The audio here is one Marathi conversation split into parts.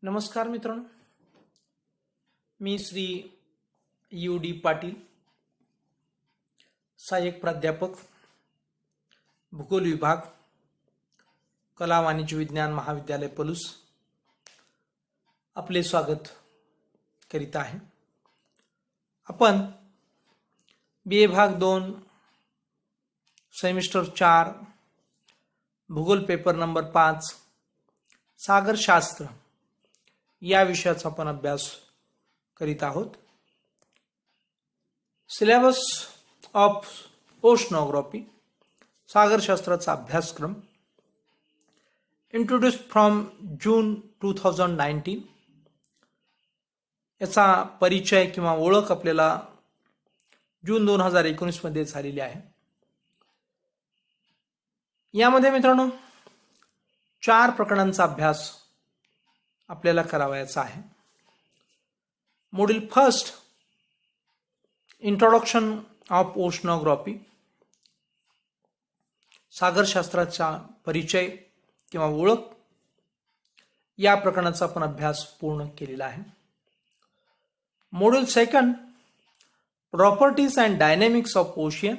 नमस्कार मित्रांनो, मी श्री U.D. पाटील, सहाय्यक प्राध्यापक, भूगोल विभाग, कला वाणिज्य विज्ञान महाविद्यालय पलूस आपले स्वागत करीत आहे. आपण BA भाग 2 सेमिस्टर 4 भूगोल पेपर नंबर 5 सागरशास्त्र या विषयाचा आपण अभ्यास करीत आहोत. सिलेबस ऑफ ओशनोग्राफी सागरशास्त्राचा अभ्यासक्रम इंट्रोड्यूस्ड फ्रॉम जून 2019. याचा परिचय किंवा ओळख आपल्याला जून 2019 मध्ये झालेली आहे. यामध्ये मित्रांनो 4 प्रकरणांचा अभ्यास आपल्याला करावायचा आहे. Module first introduction of oceanography, सागरशास्त्राचा परिचय किंवा ओळख, या प्रकरणाचा आपण अभ्यास पूर्ण केलेला आहे. Module second properties and dynamics of ocean,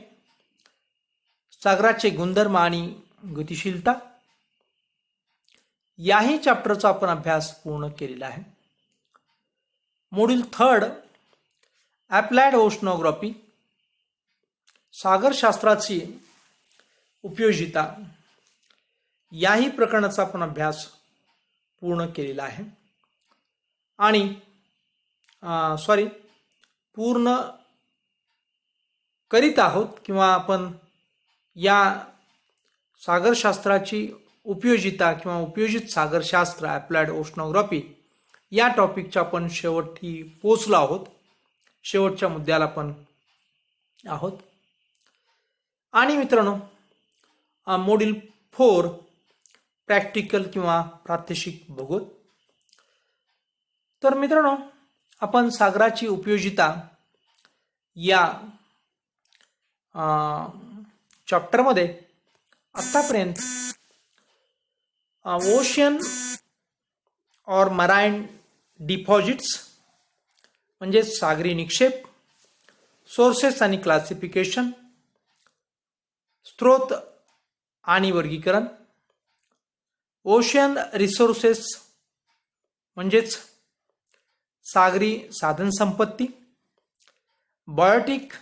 सागराचे गुणधर्म आणि गतिशीलता, याही चॅप्टरचा आपण अभ्यास पूर्ण केलेला आहे. मॉड्यूल थर्ड ॲप्लाइड ओशनोग्राफी, सागरशास्त्राची उपयोगिता, याही प्रकरणाचा आपण अभ्यास पूर्ण केलेला आहे. आणि पूर्ण करीत आहोत किंवा आपण या सागरशास्त्राची उपयोजिता किंवा उपयोजित सागरशास्त्र ॲप्लाइड ओशनोग्राफी या टॉपिकच्या आपण शेवटी पोचलो आहोत. शेवटच्या मुद्द्याला आपण आहोत. आणि मित्रांनो मॉड्यूल 4 प्रॅक्टिकल किंवा प्रात्यक्षिक भूगोल. तर मित्रांनो आपण सागराची उपयोजिता या चॅप्टरमध्ये आतापर्यंत ओशियन और मराइन डिपॉझिट्स म्हणजे सागरी निक्षेप, सोर्सेस आणि क्लासिफिकेशन, स्रोत आणि वर्गीकरण, ओशियन रिसोर्सेस म्हणजेच सागरी साधन संपत्ती, biotic,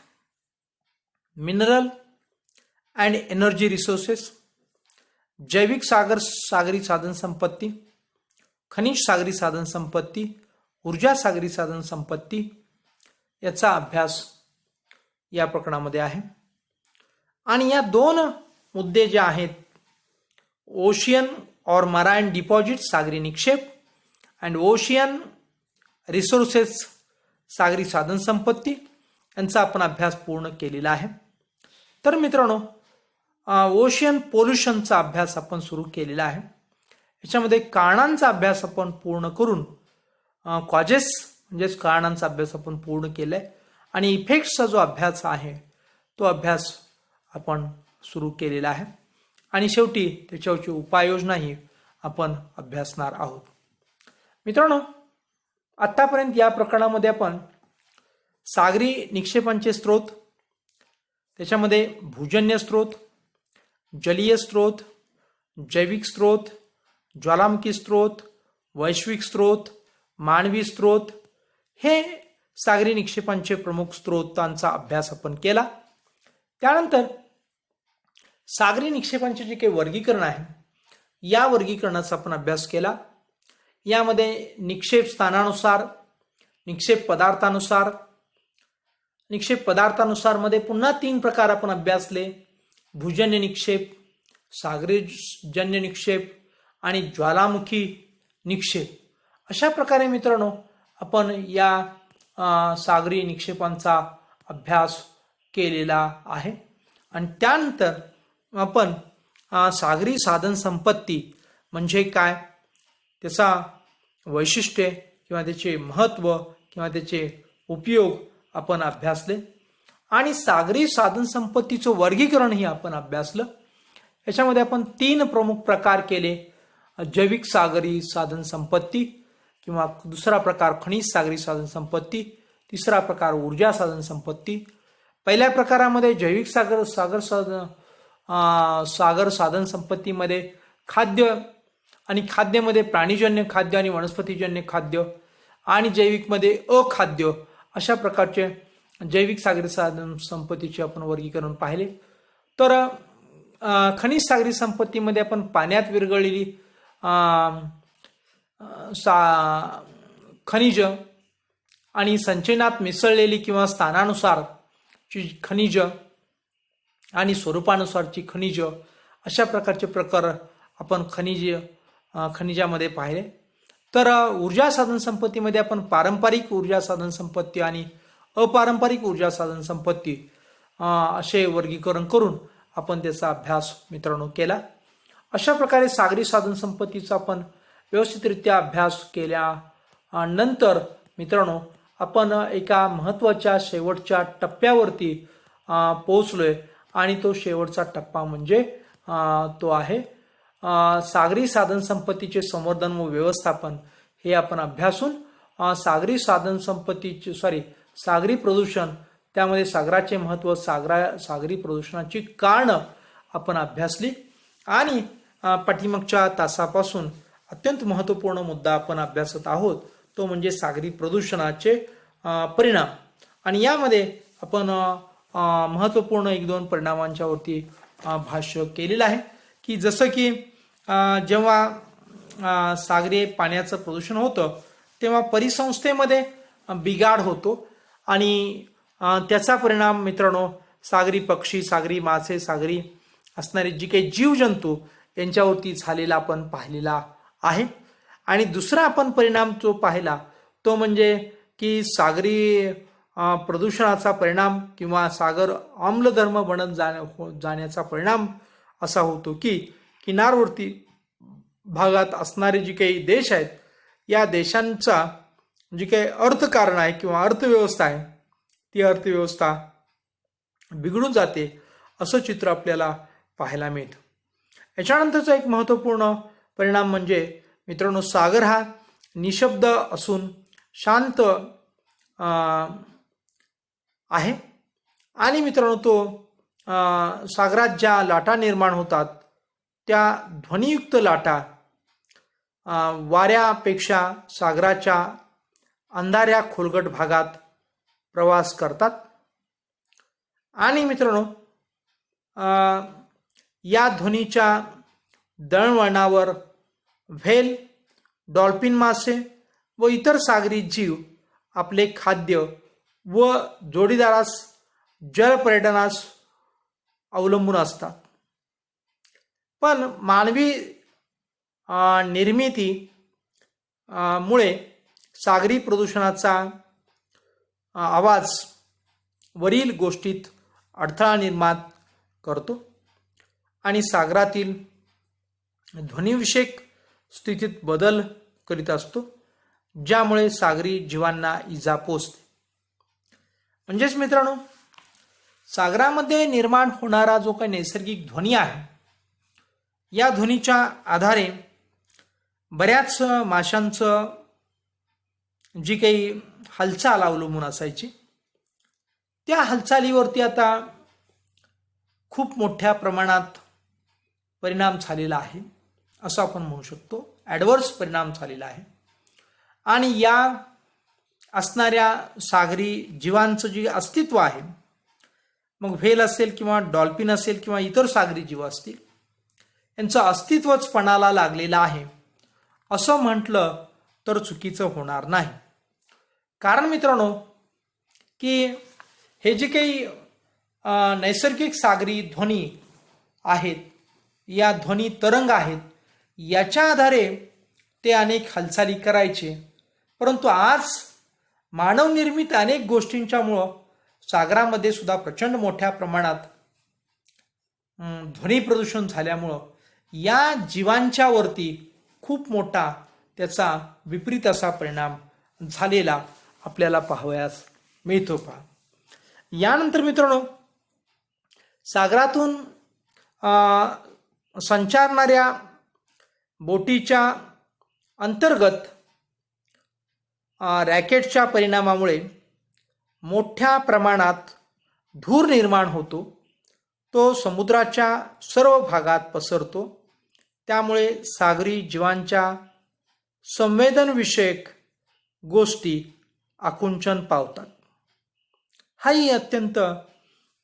mineral and energy resources, जैविक सागरी साधन संपत्ती, खनिज सागरी साधन संपत्ती, ऊर्जा सागरी साधन संपत्ती, याचा अभ्यास या प्रकरणामध्ये आहे. आणि या 2 मुद्दे जे आहेत, ओशियन और मराइन डिपॉझिट सागरी निक्षेप अँड ओशियन रिसोर्सेस सागरी साधन संपत्ती, यांचा आपण अभ्यास पूर्ण केलेला आहे. तर मित्रांनो ओशियन पोल्युशनचा अभ्यास आपण सुरू केलेला आहे. याच्यामध्ये कारणांचा अभ्यास आपण पूर्ण करून कॉजेस म्हणजेच कारणांचा अभ्यास आपण पूर्ण केलाय आणि इफेक्ट्सचा जो अभ्यास आहे तो अभ्यास आपण सुरू केलेला आहे. आणि शेवटी त्याच्यावरची उपाययोजनाही आपण अभ्यासणार आहोत. मित्रांनो आतापर्यंत या प्रकरणामध्ये आपण सागरी निक्षेपांचे स्रोत, त्याच्यामध्ये भूजन्य स्रोत, जलीय स्रोत, जैविक स्रोत, ज्वालामुखी स्रोत, वैश्विक स्रोत, मानवी स्रोत, हे सागरी निक्षेपांचे प्रमुख स्रोतांचा अभ्यास आपण केला. त्यानंतर सागरी निक्षेपांचे जे काही वर्गीकरण आहे या वर्गीकरणाचा आपण अभ्यास केला. यामध्ये निक्षेप स्थानानुसार, निक्षेप पदार्थानुसार मध्ये पुन्हा 3 प्रकार आपण अभ्यासले: भूजन्य निक्षेप, सागरीजन्य निक्षेप आणि ज्वालामुखी निक्षेप. अशा प्रकारे मित्रांनो आपण या सागरी निक्षेपांचा अभ्यास केलेला आहे. आणि त्यानंतर आपण सागरी साधन संपत्ती म्हणजे काय, त्याचा वैशिष्ट्ये किंवा त्याचे महत्त्व किंवा त्याचे उपयोग आपण अभ्यासले. आणि सागरी साधन संपत्तीचं वर्गीकरणही आपण अभ्यासलं. याच्यामध्ये आपण 3 प्रमुख प्रकार केले: जैविक सागरी साधन संपत्ती, किंवा दुसरा प्रकार खनिज सागरी साधन संपत्ती, तिसरा प्रकार ऊर्जा साधन संपत्ती. पहिल्या प्रकारामध्ये जैविक सागर साधन संपत्तीमध्ये खाद्य आणि खाद्यामध्ये प्राणीजन्य खाद्य आणि वनस्पतीजन्य खाद्य आणि जैविकमध्ये अखाद्य अशा प्रकारचे जैविक सागरी साधन संपत्तीचे आपण वर्गीकरण पाहिले. तर खनिज सागरी संपत्तीमध्ये आपण पाण्यात विरघळलेली खनिज आणि संचयनात मिसळलेली किंवा स्थानानुसारची खनिज आणि स्वरूपानुसारची खनिज अशा प्रकारचे प्रकार आपण खनिजामध्ये पाहिले. तर ऊर्जा साधन संपत्तीमध्ये आपण पारंपरिक ऊर्जा साधन संपत्ती आणि अपारंपरिक ऊर्जा साधन संपत्ती असे वर्गीकरण करून आपण त्याचा अभ्यास मित्रांनो केला. अशा प्रकारे सागरी साधन संपत्तीचा आपण व्यवस्थितरित्या अभ्यास केल्यानंतर मित्रांनो आपण एका महत्त्वाच्या शेवटच्या टप्प्यावरती पोहोचलोय आणि तो शेवटचा टप्पा म्हणजे तो आहे सागरी साधन संपत्तीचे संवर्धन व व्यवस्थापन. हे आपण अभ्यासून सागरी साधन संपत्तीचे सागरी प्रदूषण, त्यामध्ये सागराचे महत्त्व, सागरी प्रदूषणाची कारणं आपण अभ्यासली आणि पाठीमागच्या तासापासून अत्यंत महत्त्वपूर्ण मुद्दा आपण अभ्यासत आहोत तो म्हणजे सागरी प्रदूषणाचे परिणाम. आणि यामध्ये आपण महत्त्वपूर्ण 1-2 परिणामांच्या वरती भाष्य केलेलं आहे की जसं की जेव्हा सागरी पाण्याचं प्रदूषण होतं तेव्हा परिसंस्थेमध्ये बिघाड होतो आणि त्याचा परिणाम मित्रांनो सागरी पक्षी, सागरी मासे, सागरी असणारे जी काही जीवजंतू यांच्यावरती झालेला आपण पाहिलेला आहे. आणि दुसरा आपण परिणाम जो पाहिला तो म्हणजे की सागरी प्रदूषणाचा परिणाम किंवा सागर आम्लधर्म बनत जाण्याचा परिणाम असा होतो की किनारवर्ती भागात असणारे जे काही देश आहेत या देशांचा जी काही अर्थकारण आहे किंवा अर्थव्यवस्था आहे ती अर्थव्यवस्था बिघडून जाते असं चित्र आपल्याला पाहायला मिळतं. याच्यानंतरचा एक महत्त्वपूर्ण परिणाम म्हणजे मित्रांनो सागर हा निशब्द असून शांत आहे आणि मित्रांनो तो सागरात ज्या लाटा निर्माण होतात त्या ध्वनियुक्त लाटा वाऱ्यापेक्षा सागराच्या अंधाऱ्या खोलगट भागात प्रवास करतात. आणि मित्रांनो या ध्वनीच्या दळणवळणावर व्हेल, डॉल्फिन मासे व इतर सागरी जीव आपले खाद्य व जोडीदारास जलपर्यटनास अवलंबून असतात. पण मानवी निर्मिती मुळे सागरी प्रदूषणाचा आवाज वरील गोष्टीत अडथळा निर्माण करतो आणि सागरातील ध्वनिविषयक स्थितीत बदल करीत असतो ज्यामुळे सागरी जीवांना इजा पोचते. म्हणजेच मित्रांनो सागरामध्ये निर्माण होणारा जो काही नैसर्गिक ध्वनी आहे या ध्वनीच्या आधारे बऱ्याच माशांचं जी काही हालचाल अवलंबून असायची त्या हालचालीवरती आता खूप मोठ्या प्रमाणात परिणाम झालेला आहे असं आपण म्हणू शकतो. ॲडव्हर्स परिणाम झालेला आहे आणि या असणाऱ्या सागरी जीवांचं जे अस्तित्व आहे मग व्हेल असेल किंवा डॉल्फिन असेल किंवा इतर सागरी जीव असतील यांचं अस्तित्वच पणाला लागलेलं आहे असं म्हटलं तर चुकीचं होणार नाही. कारण मित्रांनो की हे जे काही नैसर्गिक सागरी ध्वनी आहेत या ध्वनी तरंग आहेत याच्या आधारे ते अनेक हालचाली करायचे. परंतु आज मानवनिर्मित अनेक गोष्टींच्यामुळं सागरामध्ये सुद्धा प्रचंड मोठ्या प्रमाणात ध्वनी प्रदूषण झाल्यामुळं या जीवांच्या वरती खूप मोठा त्याचा विपरीत असा परिणाम झालेला आपल्याला पाहावयास मिळतो. यानंतर मित्रांनो सागरातून संचारणाऱ्या बोटीच्या अंतर्गत रॅकेटच्या परिणामामुळे मोठ्या प्रमाणात धूर निर्माण होतो, तो समुद्राच्या सर्व भागात पसरतो. त्यामुळे सागरी जीवांच्या संवेदनविषयक गोष्टी आकुंचन पावतात. हाही अत्यंत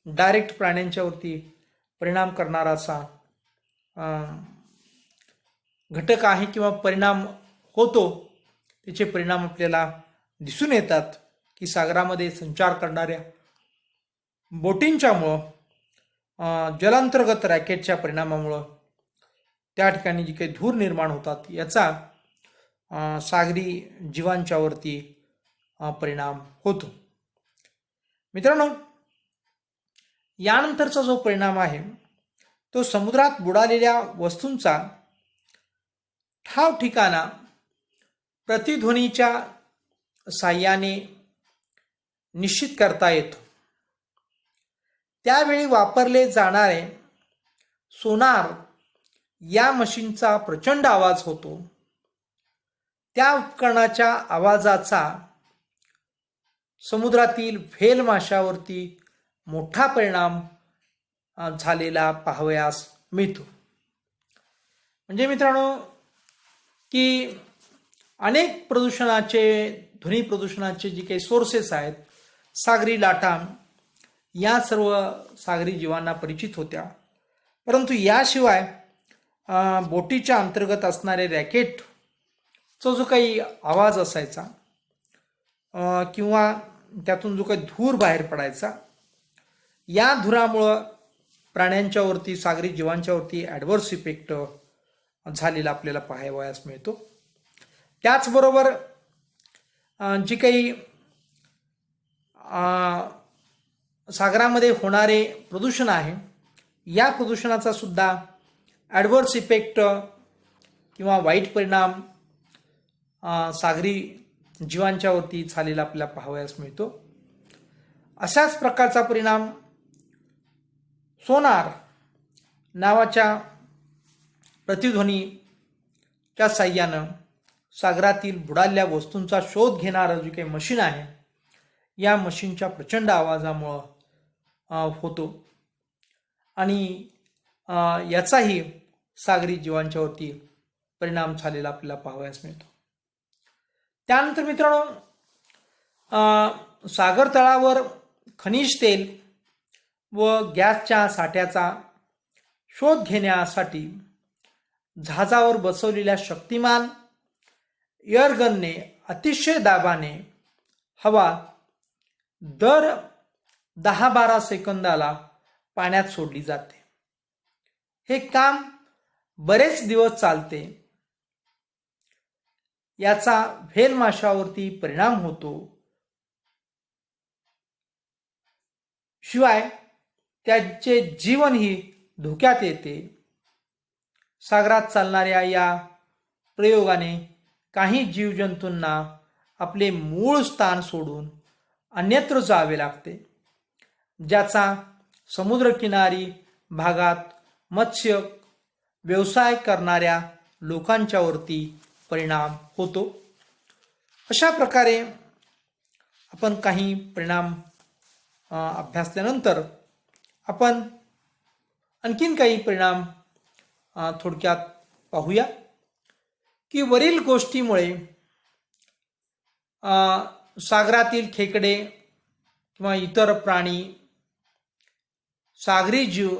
डायरेक्ट प्राण्यांच्यावरती परिणाम करणारा असा घटक आहे किंवा परिणाम होतो. त्याचे परिणाम आपल्याला दिसून येतात की सागरामध्ये संचार करणाऱ्या बोटींच्यामुळं जलांतर्गत रॅकेटच्या परिणामामुळं त्या ठिकाणी जी काही धूर निर्माण होतात याचा सागरी जीवांच्यावरती परिणाम होतो. मित्रांनो, यानंतरचा जो परिणाम आहे तो समुद्रात बुडालेल्या वस्तूंचा ठाव ठिकाणा प्रतिध्वनीच्या साह्याने निश्चित करता येतो. त्यावेळी वापरले जाणारे सोनार या मशीनचा प्रचंड आवाज होतो. त्या उपकरणाच्या आवाजाचा समुद्रातील व्हेल माशावरती मोठा परिणाम झालेला पाहावयास मिळतो. म्हणजे मित्रांनो की अनेक ध्वनी प्रदूषणाचे जे काही सोर्सेस आहेत, सागरी लाटा या सर्व सागरी जीवांना परिचित होत्या. परंतु याशिवाय बोटीच्या अंतर्गत असणारे रॅकेटचा जो काही आवाज असायचा किंवा त्यातून जो काही धूर बाहेर पडायचा, या धुरामुळं प्राण्यांच्यावरती, सागरी जीवांच्यावरती ॲडव्हर्स इफेक्ट झालेला आपल्याला पाहावयास मिळतो. त्याचबरोबर जी काही सागरामध्ये होणारे प्रदूषण आहे, या प्रदूषणाचा सुद्धा ॲडव्हर्स इफेक्ट किंवा वाईट परिणाम सागरी जीवांच्यावरती झालेला आपल्याला पाहावयास मिळतो. अशाच प्रकारचा परिणाम सोनार नावाच्या प्रतिध्वनीच्या साह्यानं सागरातील बुडालेल्या वस्तूंचा शोध घेणारं जे काही मशीन आहे, या मशीनच्या प्रचंड आवाजामुळं होतो आणि याचाही सागरी जीवांच्यावरती परिणाम झालेला आपल्याला पाहावयास मिळतो. त्यानंतर मित्रांनो, सागर तळावर खनिज तेल व गॅसच्या साठ्याचा शोध घेण्यासाठी जहाजावर बसवलेल्या शक्तिमान एअरगनने अतिशय दाबाने हवा दर 10-12 सेकंदाला पाण्यात सोडली जाते. हे काम बरेच दिवस चालते. याचा व्हेल माशावरती परिणाम होतो. शिवाय त्याचे जीवनही धोक्यात येते. सागरात चालणाऱ्या या प्रयोगाने काही जीवजंतूंना आपले मूळ स्थान सोडून अन्यत्र जावे लागते, ज्याचा समुद्रकिनारी भागात मत्स्य व्यवसाय करणाऱ्या लोकांच्यावरती परिणाम होतो. अशा प्रकारे आपण काही परिणाम अभ्यासल्यानंतर आपण आणखीन काही परिणाम थोडक्यात पाहूया की वरील गोष्टीमुळे सागरातील खेकडे किंवा इतर प्राणी, सागरी जीव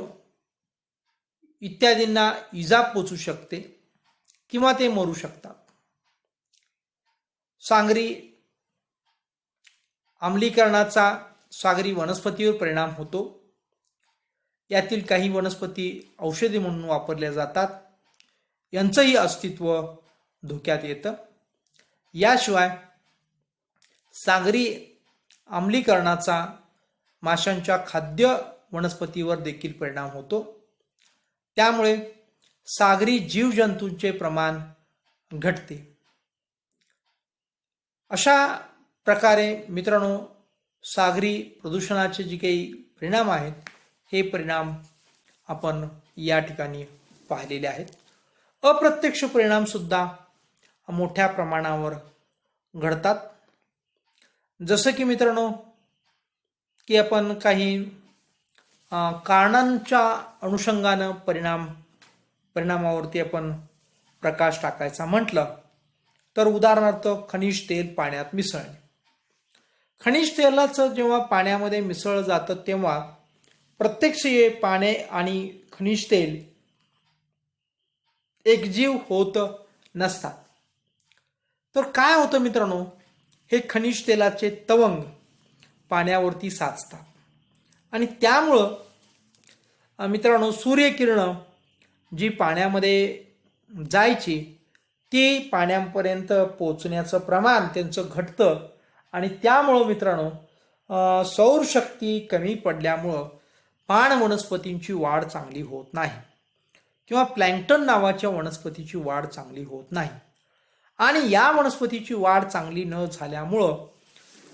इत्यादींना इजा पोचू शकते किंवा ते मरू शकतात. सागरी आम्लीकरणाचा सागरी वनस्पतीवर परिणाम होतो. यातील काही वनस्पती औषधी म्हणून वापरल्या जातात, यांचंही अस्तित्व धोक्यात येतं. याशिवाय सागरी आम्लीकरणाचा माशांच्या खाद्य वनस्पतीवर देखील परिणाम होतो. त्यामुळे सागरी जीवजंतूंचे प्रमाण घटते. अशा प्रकारे मित्रांनो, सागरी प्रदूषणाचे जे काही परिणाम आहेत, हे परिणाम आपण या ठिकाणी पाहिलेले आहेत. अप्रत्यक्ष परिणाम सुद्धा मोठ्या प्रमाणावर घडतात. जसं की मित्रांनो की आपण काही कारणांच्या अनुषंगानं परिणामावरती आपण प्रकाश टाकायचा म्हटलं तर उदाहरणार्थ खनिज तेल पाण्यात मिसळणे. खनिज तेलाचं जेव्हा पाण्यामध्ये मिसळलं जातं तेव्हा प्रत्यक्ष हे पाणी आणि खनिज तेल एकजीव होत नसतात. तर काय होतं मित्रांनो, हे खनिज तेलाचे तवंग पाण्यावरती साचतात आणि त्यामुळं मित्रांनो सूर्यकिरणं जी पाण्यामध्ये जायची ती पाण्यापर्यंत पोचण्याचं प्रमाण त्यांचं घटतं आणि त्यामुळं मित्रांनो सौरशक्ती कमी पडल्यामुळं पाण वनस्पतींची वाढ चांगली होत नाही किंवा प्लॅन्क्टन नावाच्या वनस्पतीची वाढ चांगली होत नाही. आणि या वनस्पतीची वाढ चांगली न झाल्यामुळं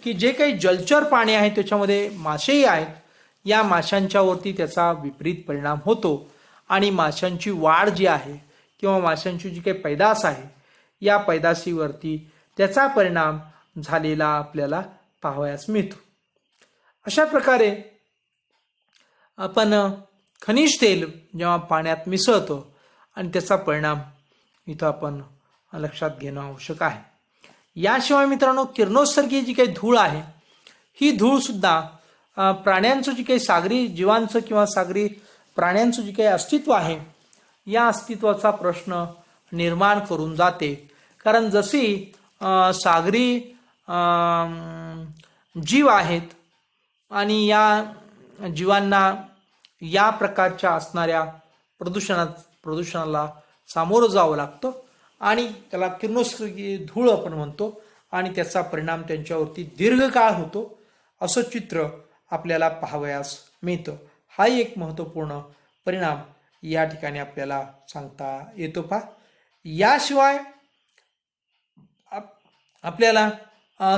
की जे काही जलचर पाणी आहे त्याच्यामध्ये मासेही आहेत, या माशांच्यावरती त्याचा विपरीत परिणाम होतो आणि माशांची वाढ जी आहे किंवा माशांची जी काही पैदास आहे या पैदाशीवरती त्याचा परिणाम झालेला आपल्याला पाहावयास मिळतो. अशा प्रकारे आपण खनिज तेल जेव्हा पाण्यात मिसळतो आणि त्याचा परिणाम इथं आपण लक्षात घेणं आवश्यक आहे. याशिवाय मित्रांनो किरणोत्सर्गी जी काही धूळ आहे ही धूळ सुद्धा प्राण्यांचं जी काही सागरी जीवांचं किंवा सागरी प्राण्यांचं जे काही अस्तित्व आहे या अस्तित्वाचा प्रश्न निर्माण करून जाते. कारण जशी सागरी जीव आहेत आणि या जीवांना या प्रकारच्या असणाऱ्या प्रदूषणाला सामोरं जावं लागतं आणि त्याला किरणोत्सर्गी धूळ आपण म्हणतो आणि त्याचा परिणाम त्यांच्यावरती दीर्घकाळ होतो असं चित्र आपल्याला पाहावयास मिळतं. हा एक महत्त्वपूर्ण परिणाम या ठिकाणी आपल्याला सांगता येतो. याशिवाय आपल्याला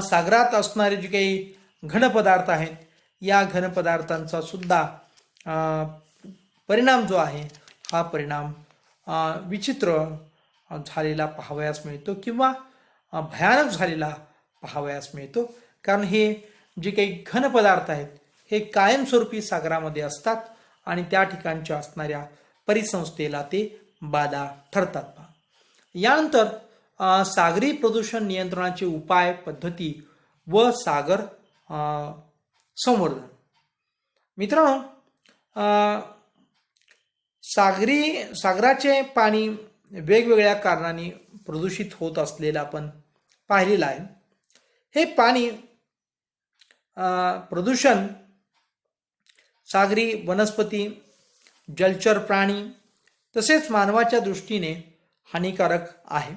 सागरात असणारे जे काही घनपदार्थ आहेत या घनपदार्थांचा सुद्धा परिणाम जो आहे हा परिणाम विचित्र झालेला पाहावयास मिळतो किंवा भयानक झालेला पाहावयास मिळतो. कारण हे जे काही घनपदार्थ आहेत हे कायमस्वरूपी सागरामध्ये असतात आणि त्या ठिकाणच्या असणाऱ्या परिसंस्थेला ते बाधा ठरतात. यानंतर सागरी प्रदूषण नियंत्रणाचे उपाय पद्धती व सागर संवर्धन. मित्रांनो सागराचे पाणी वेगवेगळ्या कारणांनी प्रदूषित होत असलेलं आपण पाहिलेलं आहे. हे पाणी प्रदूषण सागरी वनस्पती, जलचर प्राणी तसेच मानवाच्या दृष्टीने हानिकारक आहे.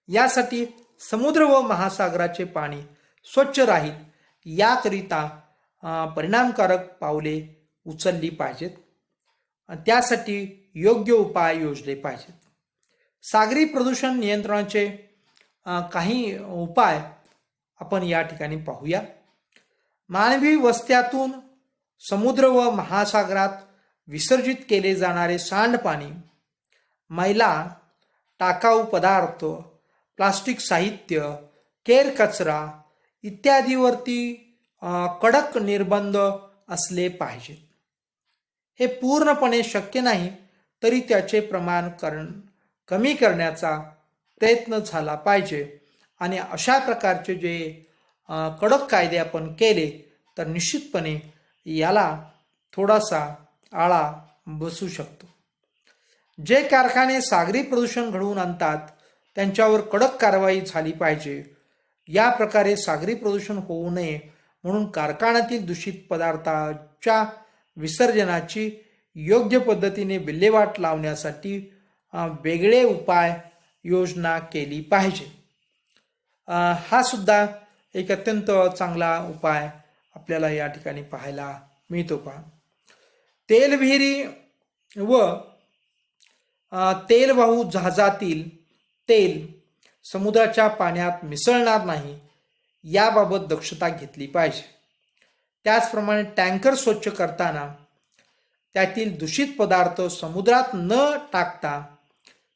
यासाठी समुद्र व महासागराचे पाणी स्वच्छ राहील याकरिता परिणामकारक पावले उचलली पाहिजेत. त्यासाठी योग्य उपाय योजले पाहिजेत. सागरी प्रदूषण नियंत्रणाचे काही उपाय आपण या ठिकाणी पाहूया. मानवी वस्त्यातून समुद्र व महासागरात विसर्जित केले जाणारे सांडपाणी, मैला, टाकाऊ पदार्थ, प्लास्टिक साहित्य, केर कचरा इत्यादीवरती कडक निर्बंध असले पाहिजेत. हे पूर्णपणे शक्य नाही तरी त्याचे प्रमाण कमी करण्याचा प्रयत्न झाला पाहिजे आणि अशा प्रकारचे जे कडक कायदे आपण केले तर निश्चितपणे याला थोडासा आळा बसू शकतो. जे कारखाने सागरी प्रदूषण घडवून आणतात त्यांच्यावर कडक कारवाई झाली पाहिजे. या प्रकारे सागरी प्रदूषण होऊ नये म्हणून कारखान्यातील दूषित पदार्थाच्या विसर्जनाची योग्य पद्धतीने विल्हेवाट लावण्यासाठी वेगळे उपाय योजना केली पाहिजे. हा सुद्धा एक अत्यंत चांगला उपाय आपल्याला या ठिकाणी पाहायला मिळतो. तेलविहिरी व तेलवाहू जहाजातील तेल समुद्राच्या पाण्यात मिसळणार नाही याबाबत दक्षता घेतली पाहिजे. त्याचप्रमाणे टँकर स्वच्छ करताना त्यातील दूषित पदार्थ समुद्रात न टाकता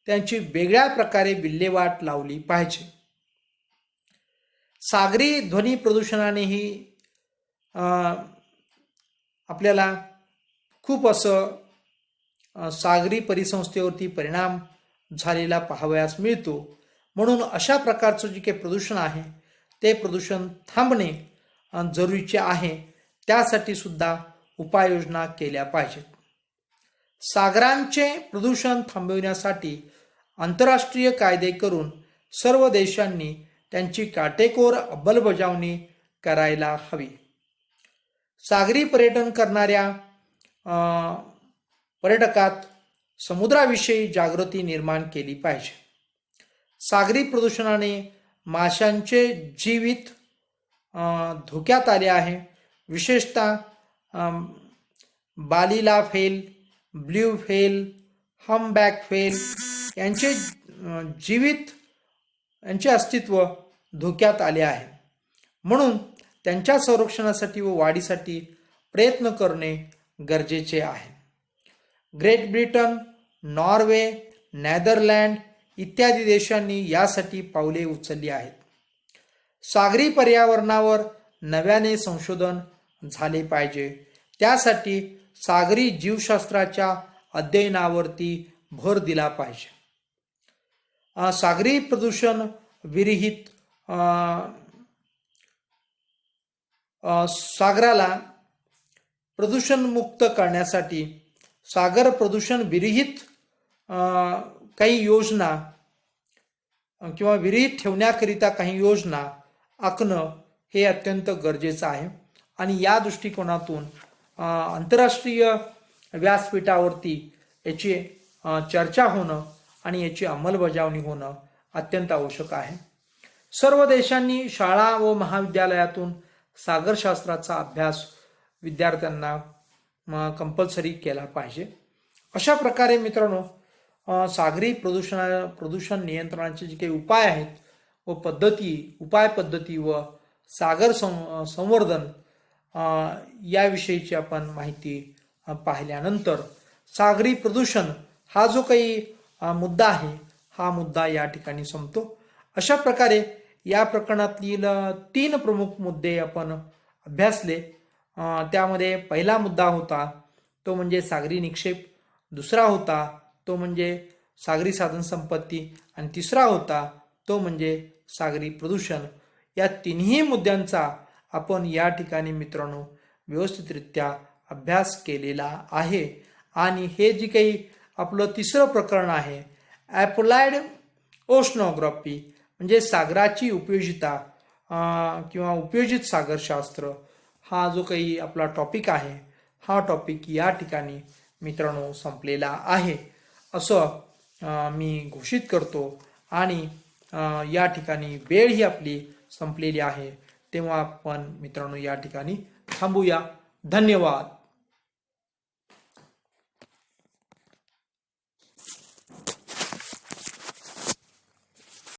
त्यांची वेगळ्या प्रकारे विल्हेवाट लावली पाहिजे. सागरी ध्वनी प्रदूषणानेही आपल्याला खूप असं सागरी परिसंस्थेवरती परिणाम झालेला पाहावयास मिळतो. म्हणून अशा प्रकारचं जे काही प्रदूषण आहे ते प्रदूषण थांबणे जरुरीचे आहे. त्यासाठी सुद्धा उपाययोजना केल्या पाहिजेत. सागरांचे प्रदूषण थांबविण्यासाठी आंतरराष्ट्रीय कायदे करून सर्व देशांनी त्यांची काटेकोर अंमलबजावणी करायला हवी. सागरी पर्यटन करणाऱ्या पर्यटकात समुद्राविषयी जागृती निर्माण केली पाहिजे. सागरी प्रदूषणाने माशांचे जीवित धोक्यात आले आहे. विशेषतः बालीला फेल, ब्ल्यू फेल, हम्बॅक फेल यांचे यांचे अस्तित्व धोक्यात आले आहे. म्हणून त्यांच्या संरक्षणासाठी व वाढीसाठी प्रयत्न करणे गरजेचे आहे. ग्रेट ब्रिटन, नॉर्वे, नेदरलँड इत्यादी देशांनी यासाठी पावले उचलली आहेत. सागरी पर्यावरणावर नव्याने संशोधन झाले पाहिजे. त्यासाठी सागरी जीवशास्त्राच्या अध्ययनावरती भर दिला पाहिजे. सागरी प्रदूषण विरहित सागराला प्रदूषणमुक्त करण्यासाठी सागर प्रदूषण विरहित काही योजना किंवा विरहित ठेवण्याकरिता काही योजना आखणं हे अत्यंत गरजेचं आहे. आणि या दृष्टिकोनातून आंतरराष्ट्रीय व्यासपीठावरती याची चर्चा होणं आणि याची अंमलबजावणी होणं अत्यंत आवश्यक आहे. सर्व देशांनी शाळा व महाविद्यालयातून सागरशास्त्राचा अभ्यास विद्यार्थ्यांना कंपल्सरी केला पाहिजे. अशा प्रकारे मित्रांनो सागरी प्रदूषण नियंत्रणाचे जे काही उपाय आहेत व उपाय पद्धती व सागर संवर्धन याविषयीची आपण माहिती पाहिल्यानंतर सागरी प्रदूषण हा जो काही मुद्दा आहे हा मुद्दा या ठिकाणी संपतो. अशा प्रकारे या प्रकरणातील 3 प्रमुख मुद्दे आपण अभ्यासले. त्यामध्ये पहिला मुद्दा होता तो म्हणजे सागरी निक्षेप, दुसरा होता तो म्हणजे सागरी साधन संपत्ती आणि तिसरा होता तो म्हणजे सागरी प्रदूषण. या तिन्ही मुद्द्यांचा आपण या ठिकाणी मित्रांनो व्यवस्थितरित्या अभ्यास केलेला आहे. आणि हे जे काही आपलं तिसरं प्रकरण आहे ॲप्लाइड ओशनोग्राफी म्हणजे सागराची उपयोजिता किंवा उपयोजित सागरशास्त्र हा जो काही आपला टॉपिक आहे हा टॉपिक या ठिकाणी मित्रांनो संपलेला आहे असं मी घोषित करतो. आणि या ठिकाणी वेळ ही आपली संपलेली आहे. तेव्हा आपण मित्रांनो या ठिकाणी थांबूया. धन्यवाद.